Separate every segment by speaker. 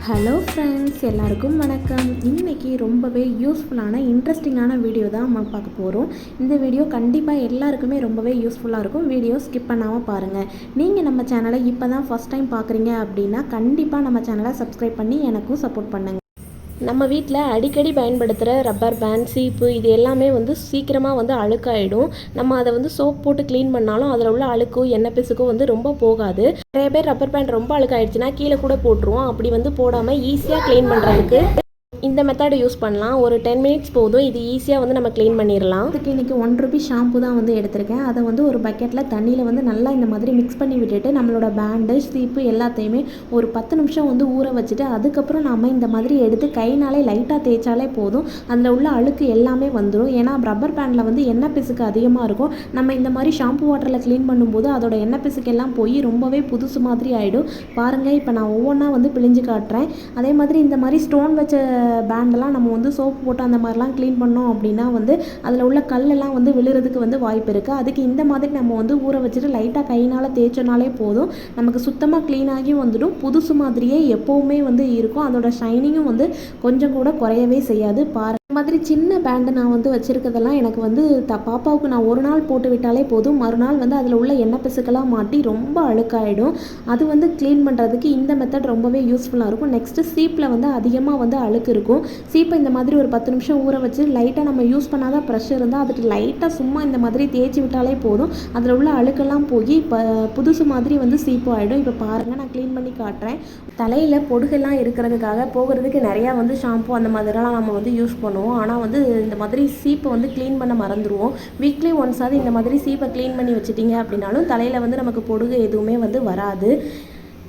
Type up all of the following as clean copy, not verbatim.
Speaker 1: Hello friends, எல்லாருக்கும் வணக்கம். இன்றைக்கி ரொம்பவே யூஸ்ஃபுல்லான இன்ட்ரெஸ்டிங்கான வீடியோ தான் நம்ம பார்க்க போகிறோம். இந்த வீடியோ கண்டிப்பாக எல்லாருக்குமே ரொம்பவே யூஸ்ஃபுல்லாக இருக்கும். வீடியோ ஸ்கிப் பண்ணாமல் பாருங்கள். நீங்கள் நம்ம சேனலை இப்போ தான் ஃபஸ்ட் டைம் பார்க்குறீங்க அப்படின்னா கண்டிப்பாக நம்ம சேனலை சப்ஸ்கிரைப் பண்ணி எனக்கும் சப்போர்ட் பண்ணுங்கள். நம்ம வீட்டில் அடிக்கடி பயன்படுத்துகிற ரப்பர் பேண்ட், சீப்பு இது எல்லாமே சீக்கிரமாக அழுக்காயிடும். நம்ம அதை சோப் போட்டு க்ளீன் பண்ணாலும் அதில் உள்ள அழுக்கோ எண்ணெய் பிசுக்கோ ரொம்ப போகாது. நிறைய பேர் ரப்பர் பேண்ட் ரொம்ப அழுக்காயிடுச்சுன்னா கீழே கூட போட்டுருவோம். அப்படி போடாமல் ஈஸியாக க்ளீன் பண்ணுறதுக்கு இந்த மெத்தட் யூஸ் பண்ணலாம். ஒரு 10 மினிட்ஸ் போதும். இது ஈஸியாக நம்ம க்ளீன் பண்ணிடலாம். அதுக்கு இன்றைக்கி ₹1 ஷாம்பு தான் எடுத்திருக்கேன். அதை ஒரு பக்கெட்டில் தண்ணியில் நல்லா இந்த மாதிரி மிக்ஸ் பண்ணி விட்டுட்டு நம்மளோட பேண்டு, சீப்பு எல்லாத்தையுமே ஒரு 10 நிமிஷம் ஊற வச்சுட்டு அதுக்கப்புறம் நம்ம இந்த மாதிரி எடுத்து கைனாலே லைட்டாக தேய்ச்சாலே போதும். அதில் உள்ள அழுக்கு எல்லாமே வந்துடும். ஏன்னா ரப்பர் பேண்டில் எண்ணெய் பிசுக்கு அதிகமாக இருக்கும். நம்ம இந்த மாதிரி ஷாம்பு வாட்டரில் க்ளீன் பண்ணும்போது அதோட எண்ணெய் பிசுக்கு எல்லாம் போய் ரொம்பவே புதுசு மாதிரி ஆகிடும். பாருங்கள், இப்போ நான் ஒவ்வொன்றா பிழிஞ்சு காட்டுறேன். அதே மாதிரி இந்த மாதிரி ஸ்டோன் வச்ச பேண்டெல்லாம் நம்ம சோப்பு போட்டு அந்த மாதிரிலாம் க்ளீன் பண்ணோம் அப்படின்னா அதில் உள்ள கல்லெல்லாம் விழுறதுக்கு வாய்ப்பு இருக்குது. அதுக்கு இந்த மாதிரி நம்ம ஊற வச்சுட்டு லைட்டாக கையினால் தேய்ச்சோனாலே போதும். நமக்கு சுத்தமாக க்ளீனாகி வந்துடும். புதுசு மாதிரியே எப்போவுமே இருக்கும். அதோட ஷைனிங்கும் கொஞ்சம் கூட குறையவே செய்யாது. பாருங்கள், இந்த மாதிரி சின்ன பேண்டு நான் வச்சுருக்கிறதெல்லாம் எனக்கு பாப்பாவுக்கு நான் ஒரு நாள் போட்டு விட்டாலே போதும். மறுநாள் அதில் உள்ள எண்ணெய் பிசுக்கெல்லாம் மாட்டி ரொம்ப அழுக்காயிடும். அது க்ளீன் பண்ணுறதுக்கு இந்த மெத்தட் ரொம்பவே யூஸ்ஃபுல்லாக இருக்கும். நெக்ஸ்ட்டு சீப்பில் அதிகமாக அழுக்கு இருக்கும். சீப்பை இந்த மாதிரி ஒரு 10 நிமிஷம் ஊற வச்சு லைட்டாக நம்ம யூஸ் பண்ணாத ப்ரெஷ் இருந்தால் அதுக்கு லைட்டாக சும்மா இந்த மாதிரி தேய்ச்சி விட்டாலே போதும். அதில் உள்ள அழுக்கெல்லாம் போய் புதுசு மாதிரி சீப்பு ஆகிடும். இப்போ பாருங்கள், நான் க்ளீன் பண்ணி காட்டுறேன். தலையில் பொடுகெல்லாம் இருக்கிறதுக்காக போகிறதுக்கு நிறையா ஷாம்பு அந்த மாதிரிலாம் நம்ம யூஸ் பண்ணுவோம். ஆனால் இந்த மாதிரி சீப்பை க்ளீன் பண்ண மறந்துடுவோம். வீக்லி ஒன்ஸாவது இந்த மாதிரி சீப்பை க்ளீன் பண்ணி வச்சுட்டிங்க அப்படின்னாலும் தலையில் நமக்கு பொடுகு எதுவுமே வராது.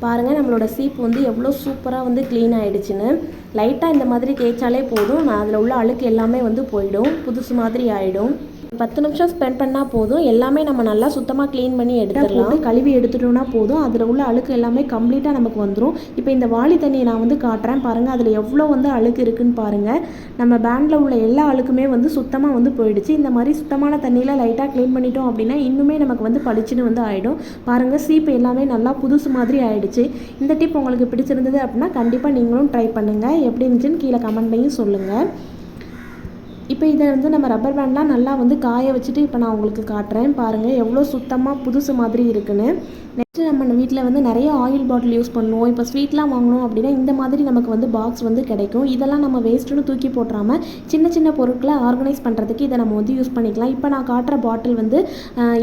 Speaker 1: பாருங்கள், நம்மளோட சீப்பு எவ்வளோ சூப்பராக க்ளீன் ஆகிடுச்சின்னு. லைட்டாக இந்த மாதிரி தேய்ச்சாலே போதும். அதில் உள்ள அழுக்கு எல்லாமே போயிடும். புதுசு மாதிரி ஆகிடும். 10 நிமிஷம் ஸ்பெண்ட் பண்ணால் போதும். எல்லாமே நம்ம நல்லா சுத்தமாக க்ளீன் பண்ணி எடுத்துடலாம். கழுவி எடுத்துட்டோம்னா போதும். அதில் உள்ள அழுக்கு எல்லாமே கம்ப்ளீட்டாக நமக்கு வந்துடும். இப்போ இந்த வாளி தண்ணியை நான் காட்டுறேன். பாருங்கள், அதில் எவ்வளோ அழுக்கு இருக்குதுன்னு பாருங்கள். நம்ம பேண்டில் உள்ள எல்லா அழுக்குமே சுத்தமாக போயிடுச்சு. இந்த மாதிரி சுத்தமான தண்ணியில் லைட்டாக க்ளீன் பண்ணிட்டோம் அப்படின்னா இன்னுமே நமக்கு பளிச்சுன்னு ஆகிடும். பாருங்கள், சீப்பு எல்லாமே நல்லா புதுசு மாதிரி ஆகிடுச்சு. இந்த டிப் உங்களுக்கு பிடிச்சிருந்தது அப்படின்னா கண்டிப்பாக நீங்களும் ட்ரை பண்ணுங்கள். எப்படி இருந்துச்சுன்னு கீழே கமெண்ட்லையும் சொல்லுங்கள். இப்போ இதை நம்ம ரப்பர் பேண்ட்லாம் நல்லா காய வச்சுட்டு இப்போ நான் உங்களுக்கு காட்டுறேன். பாருங்கள், எவ்வளோ சுத்தமாக புதுசு மாதிரி இருக்குன்னு. நெக்ஸ்ட்டு நம்ம வீட்டில் நிறைய ஆயில் பாட்டில் யூஸ் பண்ணுவோம். இப்போ ஸ்வீட்லாம் வாங்கணும் அப்படின்னா இந்த மாதிரி நமக்கு பாக்ஸ் கிடைக்கும். இதெல்லாம் நம்ம வேஸ்ட்டுன்னு தூக்கி போட்டுறாமல் சின்ன சின்ன பொருட்களை ஆர்கனைஸ் பண்ணுறதுக்கு இதை நம்ம யூஸ் பண்ணிக்கலாம். இப்போ நான் காட்டுற பாட்டில்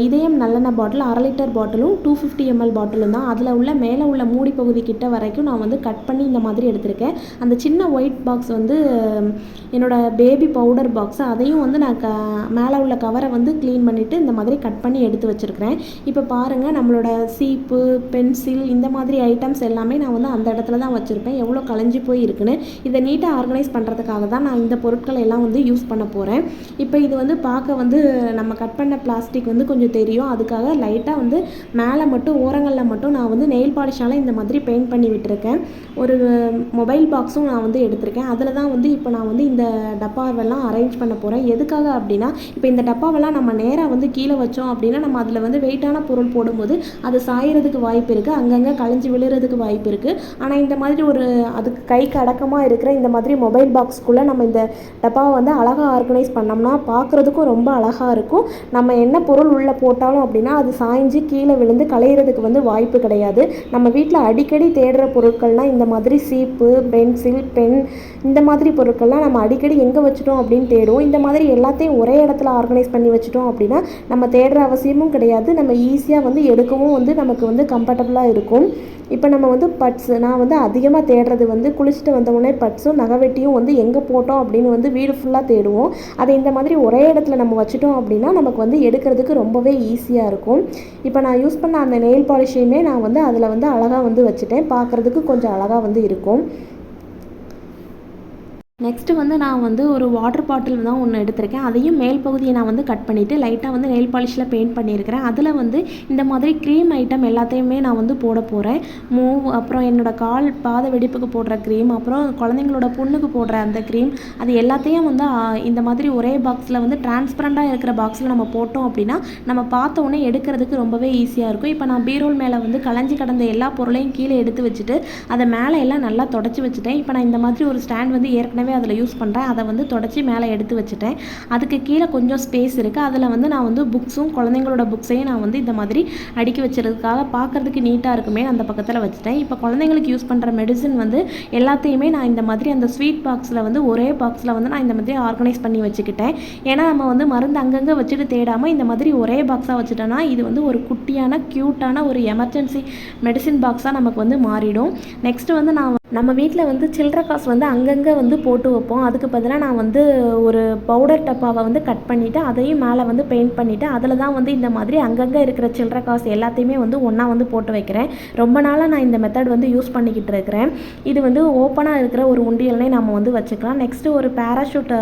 Speaker 1: இதயம் நல்லெண்ணெய் பாட்டில் 1/2 லிட்டர் பாட்டிலும் 250 ml பாட்டிலும் தான். அதில் உள்ள மேலே உள்ள மூடி பகுதி கிட்ட வரைக்கும் நான் கட் பண்ணி இந்த மாதிரி எடுத்திருக்கேன். அந்த சின்ன ஒயிட் பாக்ஸ் என்னோட பேபி பவுடர் பாக்ஸ். அதையும் நான் மேலே உள்ள கவரை க்ளீன் பண்ணிவிட்டு இந்த மாதிரி கட் பண்ணி எடுத்து வச்சுருக்கிறேன். இப்போ பாருங்கள், நம்மளோட சீப்பு, பென்சில் இந்த மாதிரி ஐட்டம்ஸ் எல்லாமே நான் அந்த இடத்துல தான் வச்சுருப்பேன். எவ்வளோ கலைஞ்சி போய் இருக்குன்னு. இதை நீட்டாக ஆர்கனைஸ் பண்ணுறதுக்காக தான் நான் இந்த பொருட்களை எல்லாம் யூஸ் பண்ண போகிறேன். இப்போ இது பார்க்க நம்ம கட் பண்ண பிளாஸ்டிக் கொஞ்சம் தெரியும். அதுக்காக லைட்டாக மேலே மட்டும் ஓரங்களில் மட்டும் நான் நெயில் பாலிஷால் இந்த மாதிரி பெயிண்ட் பண்ணி விட்டுருக்கேன். ஒரு மொபைல் பாக்ஸும் நான் எடுத்திருக்கேன். அதில் தான் இப்போ நான் இந்த டப்பாவெல்லாம் அரேஞ்ச் பண்ண போகிறேன். எதுக்காக அப்படின்னா, இப்போ இந்த டப்பாவெல்லாம் நம்ம நேராக கீழே வச்சோம் அப்படின்னா நம்ம அதில் வெயிட்டான பொருள் போடும்போது அது சாயறதுக்கு வாய்ப்பு இருக்குது. அங்கங்கே களைஞ்சி விழுறதுக்கு வாய்ப்பு இருக்குது. ஆனால் இந்த மாதிரி அதுக்கு கைக்கு அடக்கமாக இருக்கிற இந்த மாதிரி மொபைல் பாக்ஸ்க்குள்ளே நம்ம இந்த டப்பாவை அழகாக ஆர்கனைஸ் பண்ணோம்னா பார்க்குறதுக்கும் ரொம்ப அழகாக இருக்கும். நம்ம என்ன பொருள் உள்ளே போட்டாலும் அப்படின்னா அது சாய்ஞ்சு கீழே விழுந்து களையிறதுக்கு வாய்ப்பு கிடையாது. நம்ம வீட்டில் அடிக்கடி தேடுற பொருட்கள்னால் இந்த மாதிரி சீப்பு, பென்சில், பென் இந்த மாதிரி பொருட்கள்லாம் நம்ம அடிக்கடி எங்கே வச்சுட்டோம் அப்படின்னு தேடுவோம். இந்த மாதிரி எல்லாத்தையும் ஒரே இடத்துல ஆர்கனைஸ் பண்ணி வச்சுட்டோம் அப்படின்னா நம்ம தேடுற அவசியமும் கிடையாது. நம்ம ஈஸியாக எடுக்கவும் நமக்கு கம்ஃபர்டபுளாக இருக்கும். இப்போ நம்ம பட்ஸ் நான் அதிகமாக தேடுறது குளிச்சுட்டு வந்தவுடனே பட்ஸும் நகைவெட்டியும் எங்கே போட்டோம் அப்படின்னு வீடு ஃபுல்லாக தேடுவோம். அதை இந்த மாதிரி ஒரே இடத்துல நம்ம வச்சுட்டோம் அப்படின்னா நமக்கு எடுக்கிறதுக்கு ரொம்பவே ஈஸியாக இருக்கும். இப்போ நான் யூஸ் பண்ண அந்த நெயில் பாலிஷையுமே நான் அதில் அழகாக வச்சுட்டேன். பார்க்குறதுக்கு கொஞ்சம் அழகாக இருக்கும். நெக்ஸ்ட்டு வந்து நான் வந்து ஒரு வாட்டர் பாட்டில் தான் ஒன்று எடுத்திருக்கேன். அதையும் மேல் பகுதியை நான் வந்து கட் பண்ணிவிட்டு லைட்டாக வந்து நெயில் பாலிஷில் பெயிண்ட் பண்ணியிருக்கிறேன். அதில் வந்து இந்த மாதிரி க்ரீம் ஐட்டம் எல்லாத்தையுமே நான் வந்து போட போகிறேன். மூவ், அப்புறம் என்னோடய கால் பாத வெடிப்புக்கு போடுற க்ரீம், அப்புறம் குழந்தைங்களோட புண்ணுக்கு போடுற அந்த க்ரீம், அது எல்லாத்தையும் வந்து இந்த மாதிரி ஒரே பாக்ஸில் வந்து டிரான்ஸ்பரண்ட்டாக இருக்கிற பாக்ஸில் நம்ம போட்டோம் அப்படின்னா நம்ம பார்த்த உடனே எடுக்கிறதுக்கு ரொம்பவே ஈஸியாக இருக்கும். இப்போ நான் பீரோல் மேலே வந்து கலைஞ்சி கடந்த எல்லா பொருளையும் கீழே எடுத்து வச்சுட்டு அதை மேலே எல்லாம் நல்லா தொடச்சி வச்சுட்டேன். இப்போ நான் இந்த மாதிரி ஒரு ஸ்டாண்ட் வந்து ஏற்கனவே அதில் யூஸ் பண்ணுறேன். அதை வந்து தொடச்சி மேலே எடுத்து வச்சுட்டேன். அதுக்கு கீழே கொஞ்சம் ஸ்பேஸ் இருக்குது. அதில் வந்து நான் வந்து புக்ஸும் குழந்தைங்களோட புக்ஸையும் நான் வந்து இந்த மாதிரி அடுக்கி வச்சுறதுக்காக பார்க்குறதுக்கு நீட்டாக இருக்குமே அந்த பக்கத்தில் வச்சுட்டேன். இப்போ குழந்தைங்களுக்கு யூஸ் பண்ணுற மெடிசன் வந்து எல்லாத்தையுமே நான் இந்த மாதிரி அந்த ஸ்வீட் பாக்ஸில் வந்து ஒரே பாக்ஸில் வந்து நான் இந்த மாதிரி ஆர்கனைஸ் பண்ணி வச்சுக்கிட்டேன். ஏன்னா நம்ம வந்து மருந்து அங்கங்கே வச்சுட்டு தேடாமல் இந்த மாதிரி ஒரே பாக்ஸாக வச்சுட்டோன்னா இது வந்து ஒரு குட்டியான க்யூட்டான ஒரு எமர்ஜென்சி மெடிசின் பாக்ஸாக நமக்கு வந்து மாறிடும். நெக்ஸ்ட்டு வந்து நம்ம வீட்டில் வந்து சில்லற காசு வந்து அங்கங்கே வந்து போட்டு வைப்போம். அதுக்கு பதிலாக நான் வந்து ஒரு பவுடர் டப்பாவை வந்து கட் பண்ணிவிட்டு அதையும் மேலே வந்து பெயிண்ட் பண்ணிவிட்டு அதில் தான் வந்து இந்த மாதிரி அங்கங்கே இருக்கிற சில்லற காசு எல்லாத்தையுமே வந்து ஒன்றா வந்து போட்டு வைக்கிறேன். ரொம்ப நாளாக நான் இந்த மெத்தட் வந்து யூஸ் பண்ணிக்கிட்டு இருக்கிறேன். இது வந்து ஓப்பனாக இருக்கிற ஒரு உண்டியல்னே நம்ம வந்து வச்சுக்கலாம். நெக்ஸ்ட்டு ஒரு பேராஷூட்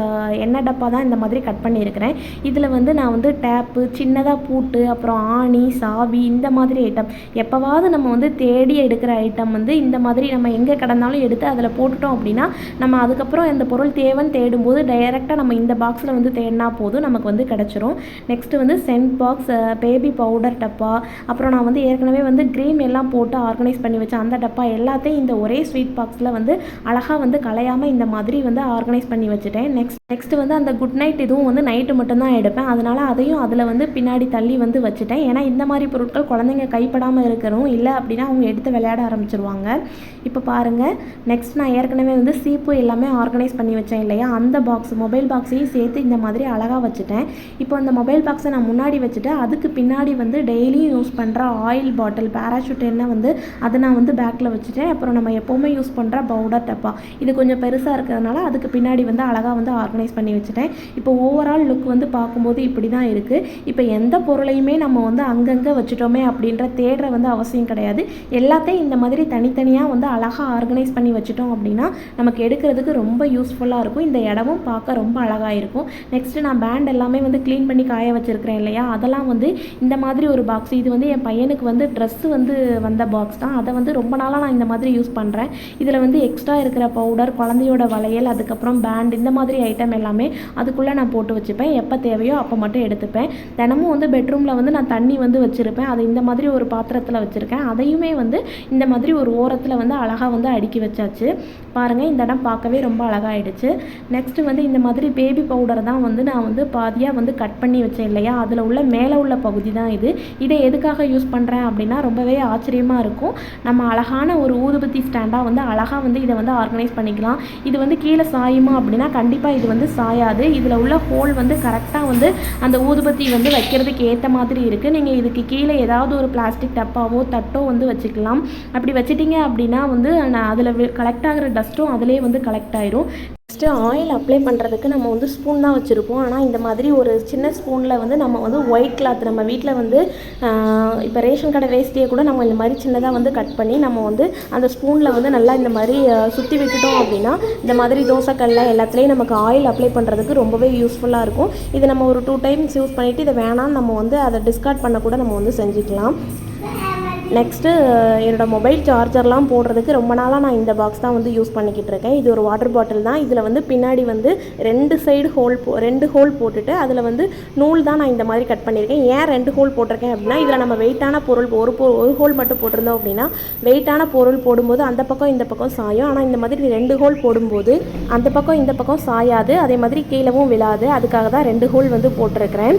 Speaker 1: எண்ணெய் டப்பா தான் இந்த மாதிரி கட் பண்ணியிருக்கிறேன். இதில் வந்து நான் வந்து டேப்பு, சின்னதாக பூட்டு, அப்புறம் ஆணி, சாவி, இந்த மாதிரி ஐட்டம் எப்போவாவது நம்ம வந்து தேடி எடுக்கிற ஐட்டம் வந்து இந்த மாதிரி நம்ம எங்கே கடந்தாலும் எடுத்து அதில் போட்டுட்டோம் அப்படின்னா நம்ம அதுக்கப்புறம் இந்த பொருள் தேவைன்னு தேடும்போது டைரெக்டாக நம்ம இந்த பாக்ஸில் வந்து தேடினா போதும் நமக்கு வந்து கிடச்சிரும். நெக்ஸ்ட்டு வந்து சென்ட் பாக்ஸ், பேபி பவுடர் டப்பா, அப்புறம் நான் வந்து ஏற்கனவே வந்து க்ரீம் எல்லாம் போட்டு ஆர்கனைஸ் பண்ணி வச்சேன். அந்த டப்பா எல்லாத்தையும் இந்த ஒரே ஸ்வீட் பாக்ஸில் வந்து அழகாக வந்து கலையாமல் இந்த மாதிரி வந்து ஆர்கனைஸ் பண்ணி வச்சுட்டேன். நெக்ஸ்ட்டு வந்து அந்த குட் நைட் இதுவும் வந்து நைட்டு மட்டும்தான் எடுப்பேன். அதனால் அதையும் அதில் வந்து பின்னாடி தள்ளி வந்து வச்சுட்டேன். ஏன்னா இந்த மாதிரி பொருட்கள் குழந்தைங்க கைப்படாமல் இருக்கணும், இல்லை அப்படின்னா அவங்க எடுத்து விளையாட ஆரம்பிச்சிருவாங்க. இப்போ பாருங்கள், நெக்ஸ்ட் நான் ஏற்கனவே வந்து சீப்பு எல்லாமே ஆர்கனைஸ் பண்ணி வச்சேன் இல்லையா, அந்த பாக்ஸ் மொபைல் பாக்ஸையும் சேர்த்து இந்த மாதிரி அழகாக வச்சுட்டேன். இப்போ அந்த மொபைல் பாக்ஸை நான் முன்னாடி வச்சுட்டு அதுக்கு பின்னாடி வந்து டெய்லியும் யூஸ் பண்ணுற ஆயில் பாட்டில், பேராஷூட் எண்ணெய் வந்து அதை நான் வந்து பேக்கில் வச்சுட்டேன். அப்புறம் நம்ம எப்போவுமே யூஸ் பண்ணுற பவுடர் டப்பா இது கொஞ்சம் பெருசாக இருக்கிறதுனால அதுக்கு பின்னாடி வந்து அழகாக வந்து ஆர்கனைஸ் பண்ணி வச்சுட்டேன். இப்போ ஓவரால் லுக் வந்து பார்க்கும்போது இப்படி தான் இருக்குது. இப்போ எந்த பொருளையுமே நம்ம வந்து அங்கங்கே வச்சுட்டோமே அப்படின்ற தேடுற வந்து அவசியம் கிடையாது. எல்லாத்தையும் இந்த மாதிரி தனித்தனியாக வந்து அழகாக ஆர்கனைஸ் பண்ணி வச்சுட்டோம் அப்படின்னா நமக்கு எடுக்கிறதுக்கு ரொம்ப யூஸ்ஃபுல்லாக இருக்கும். இந்த இடமும் பார்க்க ரொம்ப அழகாக இருக்கும். நெக்ஸ்ட்டு நான் பேண்ட் எல்லாமே வந்து க்ளீன் பண்ணி காய வச்சுருக்கிறேன் இல்லையா, அதெல்லாம் வந்து இந்த மாதிரி ஒரு பாக்ஸ், இது வந்து என் பையனுக்கு வந்து ட்ரெஸ்ஸு வந்து வந்த பாக்ஸ் தான். அதை வந்து ரொம்ப நாளாக நான் இந்த மாதிரி யூஸ் பண்ணுறேன். இதில் வந்து எக்ஸ்ட்ரா இருக்கிற பவுடர், குழந்தையோட வளையல், அதுக்கப்புறம் பேண்ட், இந்த மாதிரி ஐட்டம் எல்லாமே அதுக்குள்ளே நான் போட்டு வச்சுப்பேன். எப்போ தேவையோ அப்போ மட்டும் எடுத்துப்பேன். தினமும் வந்து பெட்ரூமில் வந்து நான் தண்ணி வந்து வச்சுருப்பேன். அதை இந்த மாதிரி ஒரு பாத்திரத்தில் வச்சுருக்கேன். அதையுமே வந்து இந்த மாதிரி ஒரு ஓரத்தில் வந்து அழகாக வந்து அடுக்கி வச்சாச்சு. பாருங்கள், இந்த இடம் பார்க்கவே ரொம்ப அழகாகிடுச்சு. நெக்ஸ்ட்டு வந்து இந்த மாதிரி பேபி பவுடர் தான் வந்து நான் வந்து பாதியாக வந்து கட் பண்ணி வச்சேன் இல்லையா, அதில் உள்ள மேலே உள்ள பகுதி தான் இது. இதை எதுக்காக யூஸ் பண்ணுறேன் அப்படின்னா ரொம்பவே ஆச்சரியமாக இருக்கும். நம்ம அழகான ஒரு ஊதுபத்தி ஸ்டாண்டாக வந்து அழகாக வந்து இதை வந்து ஆர்கனைஸ் பண்ணிக்கலாம். இது வந்து கீழே சாயுமா அப்படின்னா கண்டிப்பாக இது வந்து சாயாது. இதில் உள்ள ஹோல் வந்து கரெக்டாக வந்து அந்த ஊதுபத்தி வந்து வைக்கிறதுக்கு ஏற்ற மாதிரி இருக்குது. நீங்கள் இதுக்கு கீழே ஏதாவது ஒரு பிளாஸ்டிக் டப்பாவோ தட்டோ வந்து வச்சுக்கலாம். அப்படி வச்சிட்டிங்க அப்படின்னா வந்து அதில் கலெக்ட் ஆகிற டஸ்ட்டும் அதிலே வந்து கலெக்ட் ஆயிரும். நெக்ஸ்ட்டு ஆயில் அப்ளை பண்ணுறதுக்கு நம்ம வந்து ஸ்பூன் தான் வச்சுருப்போம். ஆனால் இந்த மாதிரி ஒரு சின்ன ஸ்பூனில் வந்து நம்ம வந்து ஒயிட் கிளாத், நம்ம வீட்டில் வந்து இப்போ ரேஷன் கடை வேஸ்ட்டியை கூட நம்ம இந்த மாதிரி சின்னதாக வந்து கட் பண்ணி நம்ம வந்து அந்த ஸ்பூனில் வந்து நல்லா இந்த மாதிரி சுற்றி விட்டுட்டோம் அப்படின்னா இந்த மாதிரி தோசைக்கல்ல எல்லாத்துலேயும் நமக்கு ஆயில் அப்ளை பண்ணுறதுக்கு ரொம்பவே யூஸ்ஃபுல்லாக இருக்கும். இதை நம்ம ஒரு 2 டைம்ஸ் யூஸ் பண்ணிவிட்டு இதை வேணான்னு நம்ம வந்து அதை டிஸ்கார்ட் பண்ண கூட நம்ம வந்து செஞ்சுக்கலாம். நெக்ஸ்ட்டு என்னோடய மொபைல் சார்ஜர்லாம் போடுறதுக்கு ரொம்ப நாளாக நான் இந்த பாக்ஸ் தான் வந்து யூஸ் பண்ணிக்கிட்டு இருக்கேன். இது ஒரு வாட்டர் பாட்டில் தான். இதில் வந்து பின்னாடி வந்து 2 சைடு ரெண்டு ஹோல் போட்டுட்டு அதில் வந்து நூல் தான் நான் இந்த மாதிரி கட் பண்ணியிருக்கேன். ஏன் 2 ஹோல் போட்டிருக்கேன் அப்படின்னா இதில் நம்ம வெயிட்டான பொருள் ஒரு ஹோல் மட்டும் போட்டிருந்தோம் அப்படின்னா வெயிட்டான பொருள் போடும்போது அந்த பக்கம் இந்த பக்கம் சாயும். ஆனால் இந்த மாதிரி 2 ஹோல் போடும்போது அந்த பக்கம் இந்த பக்கம் சாயாது, அதே மாதிரி கீழவும் விழாது. அதுக்காக தான் 2 ஹோல் வந்து போட்டிருக்கிறேன்.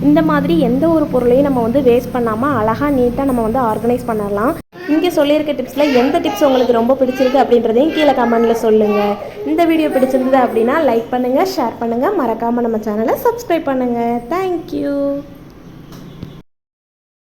Speaker 1: இந்த மாதிரி எந்த ஒரு பொருளையும் நம்ம வந்து வேஸ்ட் பண்ணாமல் அழகாக நீட்டாக நம்ம வந்து ஆர்கனைஸ் பண்ணலாம். இங்கே சொல்லியிருக்க டிப்ஸில் எந்த டிப்ஸ் உங்களுக்கு ரொம்ப பிடிச்சிருக்கு அப்படின்றதையும் கீழே கமெண்டில் சொல்லுங்கள். இந்த வீடியோ பிடிச்சிருந்தது அப்படின்னா லைக் பண்ணுங்கள், ஷேர் பண்ணுங்கள், மறக்காமல் நம்ம சேனலை சப்ஸ்கிரைப் பண்ணுங்கள். தேங்க்யூ.